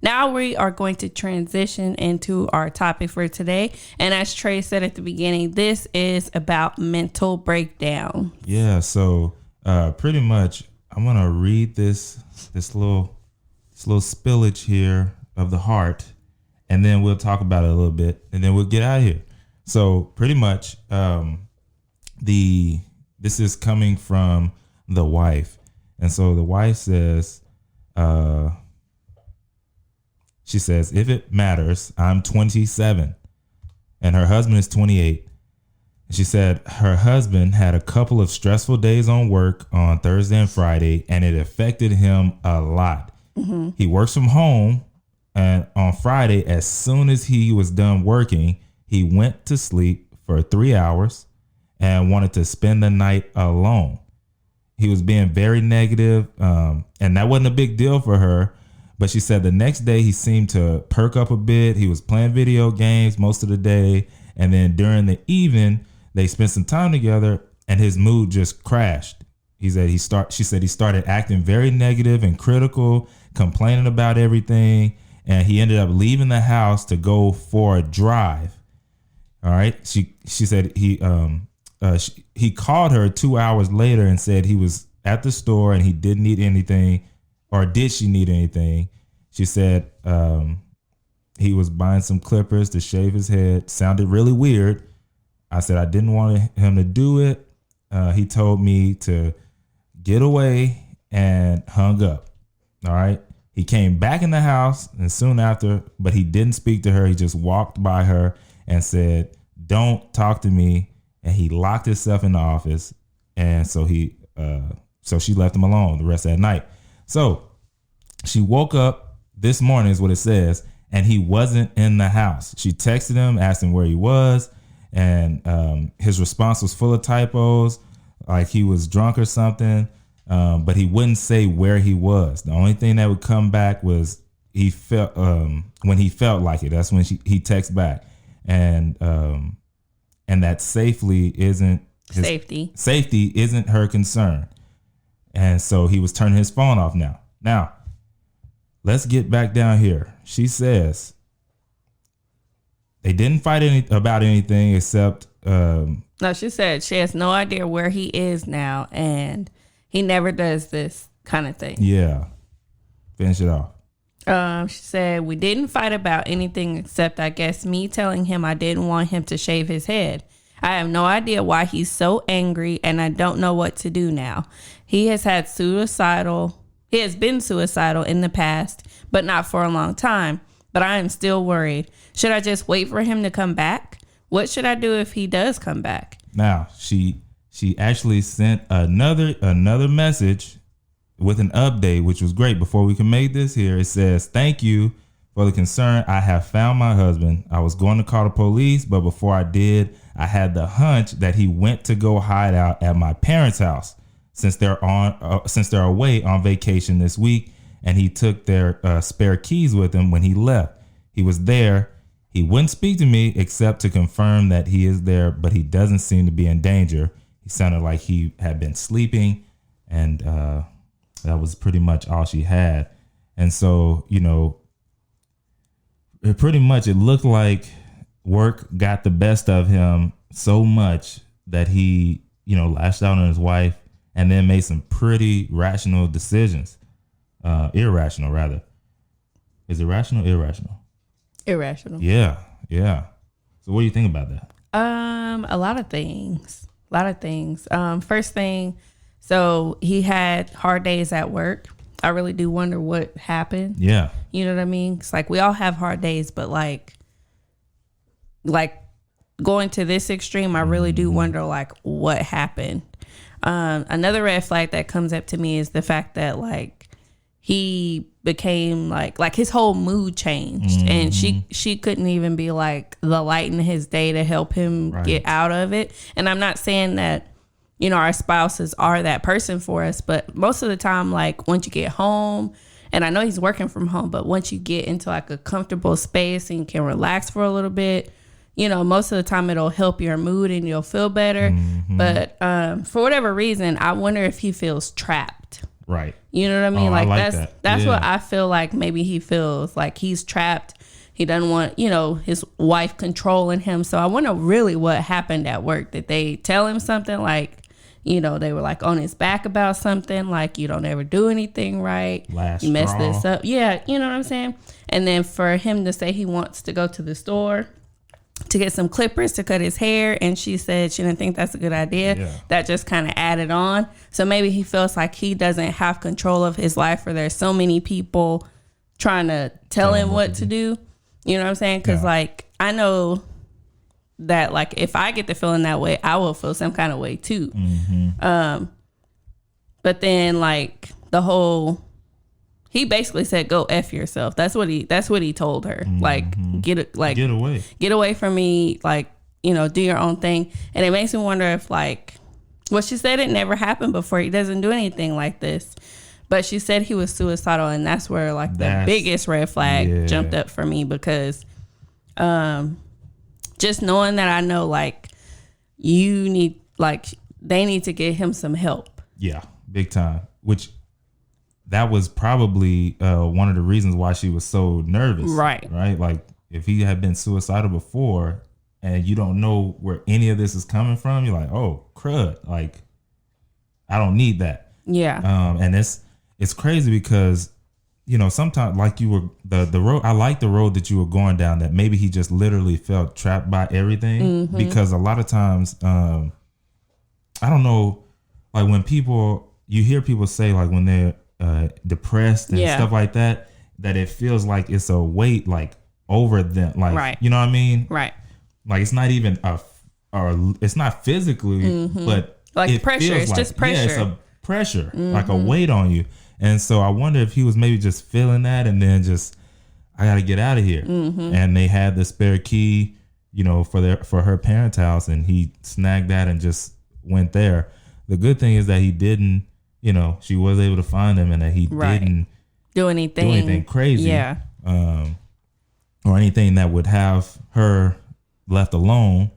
Now we are going to transition into our topic for today. And as Trey said at the beginning, this is about mental breakdown. Yeah, so pretty much I'm going to read this little spillage here of the heart, and then we'll talk about it a little bit, and then we'll get out of here. So pretty much this is coming from the wife. And so the wife says, she says, if it matters, I'm 27 and her husband is 28. She said her husband had a couple of stressful days on work on Thursday and Friday, and it affected him a lot. Mm-hmm. He works from home, and on Friday, as soon as he was done working, he went to sleep for 3 hours and wanted to spend the night alone. He was being very negative, and that wasn't a big deal for her. But she said the next day he seemed to perk up a bit. He was playing video games most of the day. And then during the evening, they spent some time together and his mood just crashed. She said he started acting very negative and critical, complaining about everything. And he ended up leaving the house to go for a drive. All right. She said he called her 2 hours later and said he was at the store and he didn't need anything. Or did she need anything? She said he was buying some clippers to shave his head. Sounded really weird. I said I didn't want him to do it. He told me to get away and hung up. All right. He came back in the house and soon after, but he didn't speak to her. He just walked by her and said, "Don't talk to me." And he locked himself in the office. And so so she left him alone the rest of that night. So she woke up this morning is what it says, and he wasn't in the house. She texted him, asked him where he was, and his response was full of typos, like he was drunk or something, but he wouldn't say where he was. The only thing that would come back was he felt when he felt like it. That's when he texts back, and that safety isn't her concern. And so he was turning his phone off now. Now, let's get back down here. She says they didn't fight about anything except... No, she said she has no idea where he is now, and he never does this kind of thing. Yeah. Finish it off. She said, we didn't fight about anything except, I guess, me telling him I didn't want him to shave his head. I have no idea why he's so angry, and I don't know what to do now. He has been suicidal in the past, but not for a long time. But I am still worried. Should I just wait for him to come back? What should I do if he does come back? Now, she actually sent another message with an update, which was great. Before we can make this here, it says, "Thank you for the concern. I have found my husband. I was going to call the police, but before I did, I had the hunch that he went to go hide out at my parents' house since they're away on vacation this week, and he took their spare keys with him when he left. He was there. He wouldn't speak to me except to confirm that he is there, but he doesn't seem to be in danger. He sounded like he had been sleeping, and that was pretty much all she had. And so, it looked like work got the best of him so much that he, lashed out on his wife and then made some pretty rational decisions. Irrational, rather. Is it rational? Irrational. Irrational. Yeah. So what do you think about that? A lot of things. First thing, so he had hard days at work. I really do wonder what happened. Yeah. You know what I mean? It's like we all have hard days, but like going to this extreme, I really do wonder like what happened. Another red flag that comes up to me is the fact that like he became like his whole mood changed, and she couldn't even be like the light in his day to help him get out of it. And I'm not saying that, our spouses are that person for us, but most of the time, like once you get home, and I know he's working from home, but once you get into like a comfortable space and you can relax for a little bit, most of the time it'll help your mood and you'll feel better. But for whatever reason, I wonder if he feels trapped. Right. You know what I mean? I like that's yeah. what I feel like maybe he feels like he's trapped. He doesn't want, you know, his wife controlling him. So I wonder really what happened at work. Did they tell him something like, you know, they were like on his back about something, like you don't ever do anything right. You mess this up. Yeah, you know what I'm saying? And then for him to say he wants to go to the store to get some clippers to cut his hair, and she said she didn't think that's a good idea. Yeah. That just kind of added on. So maybe he feels like he doesn't have control of his life, or there's so many people trying to tell him what to do. You know what I'm saying? Because like I know that like if I get the feeling that way, I will feel some kind of way too. Mm-hmm. But then like he basically said, "Go F yourself." That's what he told her. Mm-hmm. Like get away from me. Like, you know, do your own thing. And it makes me wonder if like, well, she said it never happened before. He doesn't do anything like this. But she said he was suicidal, and that's where like the biggest red flag jumped up for me, because just knowing that I know like they need to get him some help. Yeah, big time. Which that was probably one of the reasons why she was so nervous. Right. Like if he had been suicidal before and you don't know where any of this is coming from, you're like, oh crud, like I don't need that. Yeah. And it's crazy because, you know, sometimes like you were the road. I like the road that you were going down, that maybe he just literally felt trapped by everything. Mm-hmm. Because a lot of times, I don't know, like when you hear people say like when they're depressed and stuff like that it feels like it's a weight like over them. Like, you know what I mean? Right. Like it's not even it's not physically, but like it pressure. It's like, just pressure. Yeah, it's a pressure, like a weight on you. And so I wonder if he was maybe just feeling that and then just, I got to get out of here. Mm-hmm. And they had the spare key, you know, for her parents' house, and he snagged that and just went there. The good thing is that he didn't, you know, she was able to find him, and that he didn't do anything crazy. Yeah. Or anything that would have her left alone.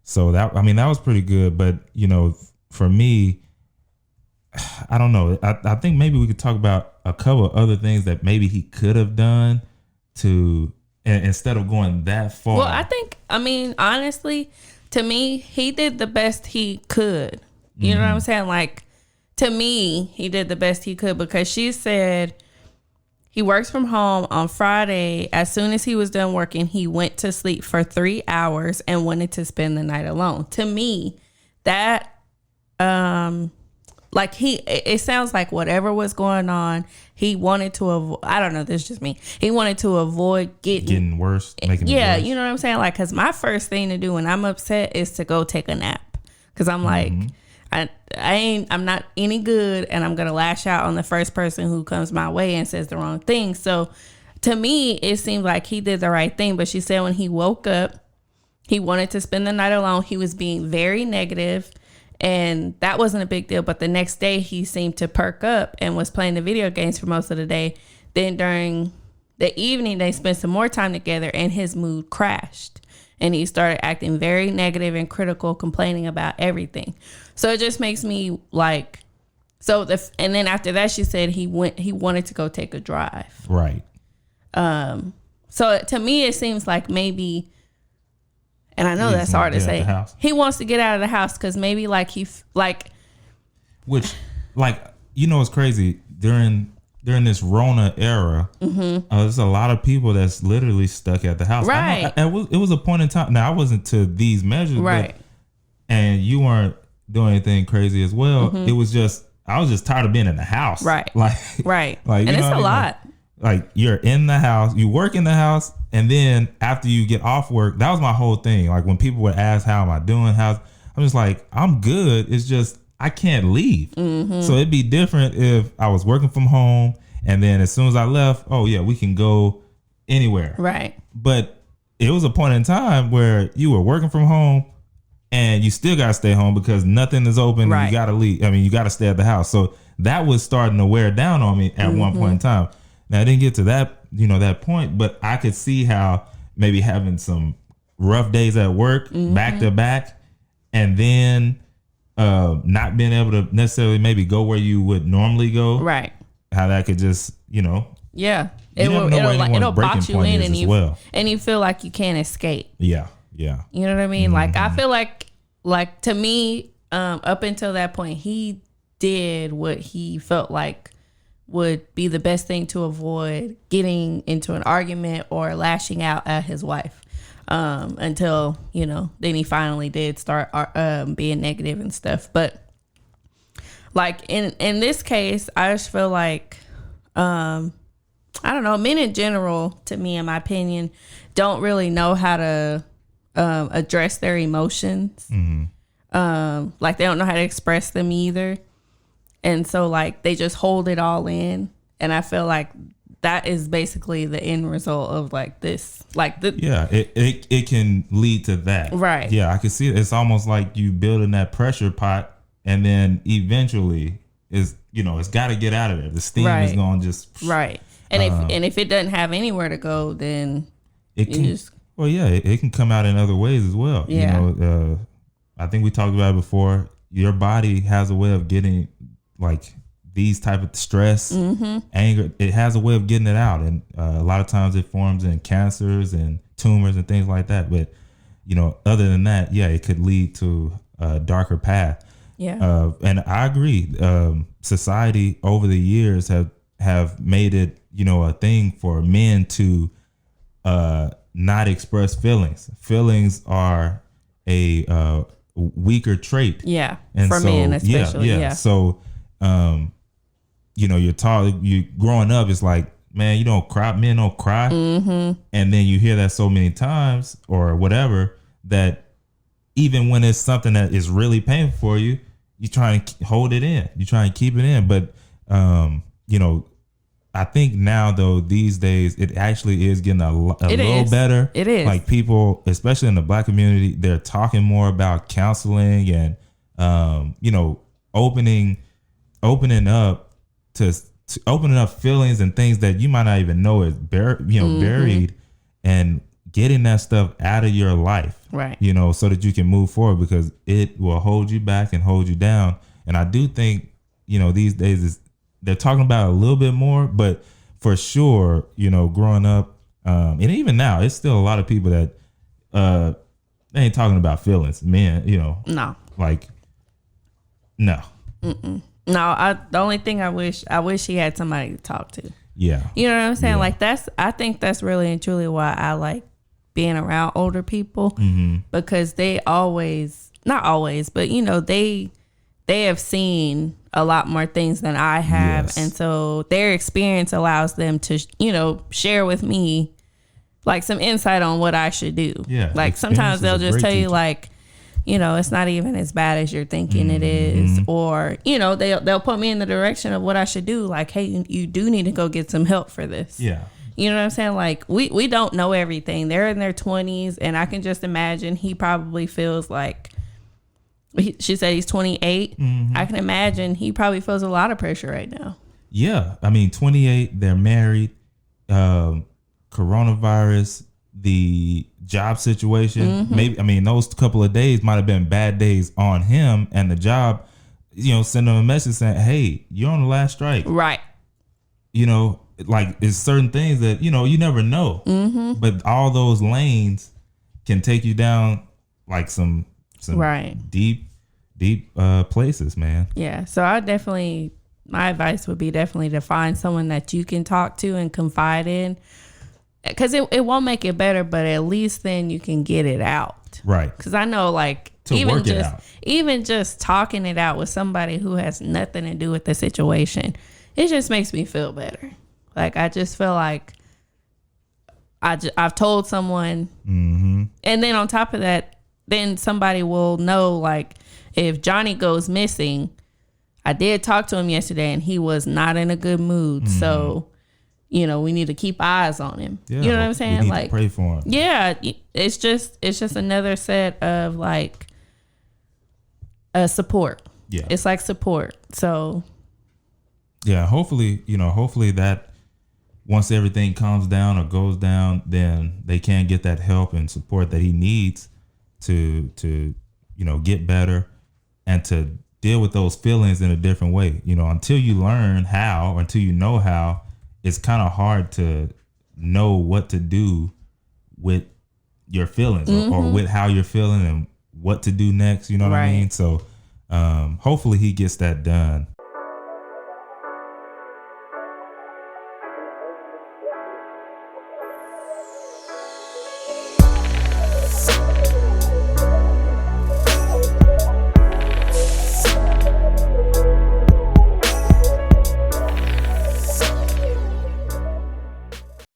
So that was pretty good. But, you know, for me, I don't know. I think maybe we could talk about a couple of other things that maybe he could have done instead of going that far. Well, honestly, to me, he did the best he could. You know what I'm saying? Like, to me, he did the best he could, because she said he works from home on Friday. As soon as he was done working, he went to sleep for 3 hours and wanted to spend the night alone. To me, that, like it sounds like whatever was going on, he wanted to avoid. I don't know. This is just me. He wanted to avoid getting worse. Making it worse. You know what I'm saying? Like, cause my first thing to do when I'm upset is to go take a nap. Cause I'm like, I'm not any good, and I'm gonna lash out on the first person who comes my way and says the wrong thing. So to me, it seemed like he did the right thing. But she said when he woke up, he wanted to spend the night alone. He was being very negative. And that wasn't a big deal. But the next day he seemed to perk up and was playing the video games for most of the day. Then during the evening, they spent some more time together, and his mood crashed. And he started acting very negative and critical, complaining about everything. So it just makes me like, and then after that, she said he wanted to go take a drive. Right. So to me, it seems like maybe, and I know that's hard to say, he wants to get out of the house because maybe like which, like, you know, it's crazy during this Rona era. There's a lot of people that's literally stuck at the house. Right. It was a point in time. Now I wasn't to these measures, right? And you weren't doing anything crazy as well. It was just, I was just tired of being in the house. Right. Like, right. Like, and it's a lot. Like you're in the house, you work in the house, and then after you get off work, that was my whole thing. Like when people would ask, how am I doing? I'm just like, I'm good. It's just, I can't leave. So it'd be different if I was working from home, and then as soon as I left, oh yeah, we can go anywhere. Right. But it was a point in time where you were working from home and you still got to stay home because nothing is open. Right. And you got to leave. I mean, you got to stay at the house. So that was starting to wear down on me at one point in time. Now I didn't get to that, that point, but I could see how maybe having some rough days at work back to back, and then not being able to necessarily maybe go where you would normally go. Right. How that could just, Yeah. It'll box you in, and and you feel like you can't escape. Yeah. You know what I mean? Like, I feel like to me, up until that point, he did what he felt like would be the best thing to avoid getting into an argument or lashing out at his wife. Until, then he finally did start being negative and stuff. But like in this case, I just feel like, I don't know, men in general, to me, in my opinion, don't really know how to address their emotions. Like, they don't know how to express them either. And so, like, they just hold it all in. And I feel like that is basically the end result of like this. Like, it can lead to that. Right. Yeah, I can see it. It's almost like you building that pressure pot, and then eventually it's got to get out of there. The steam is going to just right. And if it doesn't have anywhere to go, then it can. It can come out in other ways as well. Yeah. I think we talked about it before. Your body has a way of getting like these type of stress, anger. It has a way of getting it out, and a lot of times it forms in cancers and tumors and things like that. But other than that, it could lead to a darker path. Yeah. And I agree. Society over the years have made it a thing for men to not express feelings. Feelings are a weaker trait. Yeah. And for men especially. Yeah. So, you're taught, you growing up, it's like, man, you don't cry. Men don't cry. And then you hear that so many times or whatever, that even when it's something that is really painful for you, you try and hold it in. You try and keep it in. But, I think now, though, these days, it actually is getting a little better. It is. Like, people, especially in the Black community, they're talking more about counseling and, opening up to opening up feelings and things that you might not even know is buried, and getting that stuff out of your life. Right. So that you can move forward, because it will hold you back and hold you down. And I do think, these days they're talking about it a little bit more, but for sure, growing up, and even now, it's still a lot of people that they ain't talking about feelings, man. No. Like, no. Mm-mm. No, the only thing I wish he had somebody to talk to. Yeah. You know what I'm saying? Yeah. Like, I think that's really and truly why I like being around older people, because they always, not always, but they have seen a lot more things than I have. Yes. And so their experience allows them to, share with me like some insight on what I should do. Yeah. Like, sometimes they'll just tell you like, it's not even as bad as you're thinking it is. Or, they'll put me in the direction of what I should do. Like, hey, you do need to go get some help for this. Yeah. You know what I'm saying? Like, we don't know everything. They're in their 20s, and I can just imagine he probably feels like, she said he's 28. I can imagine he probably feels a lot of pressure right now. Yeah. I mean, 28, they're married, coronavirus, the job situation. Maybe, those couple of days might have been bad days on him and the job, send him a message saying, hey, you're on the last strike. Right. Like, it's certain things that, you never know. But all those lanes can take you down like some right. deep places, man. Yeah. So my advice would be definitely to find someone that you can talk to and confide in, because it won't make it better, but at least then you can get it out. Right. Because I know, like, even just talking it out with somebody who has nothing to do with the situation, it just makes me feel better. Like, I just feel like I've told someone, and then on top of that, then somebody will know, like, if Johnny goes missing, I did talk to him yesterday and he was not in a good mood. So, we need to keep eyes on him. Yeah, you know what I'm saying? We need like, to pray for him. Yeah. It's just another set of like support. Yeah. It's like support. So yeah, hopefully that once everything calms down or goes down, then they can get that help and support that he needs to get better. and to deal with those feelings in a different way. You know, until you learn how, or until you know how, it's kind of hard to know what to do with your feelings or with how you're feeling and what to do next. You know what I mean? So hopefully he gets that done.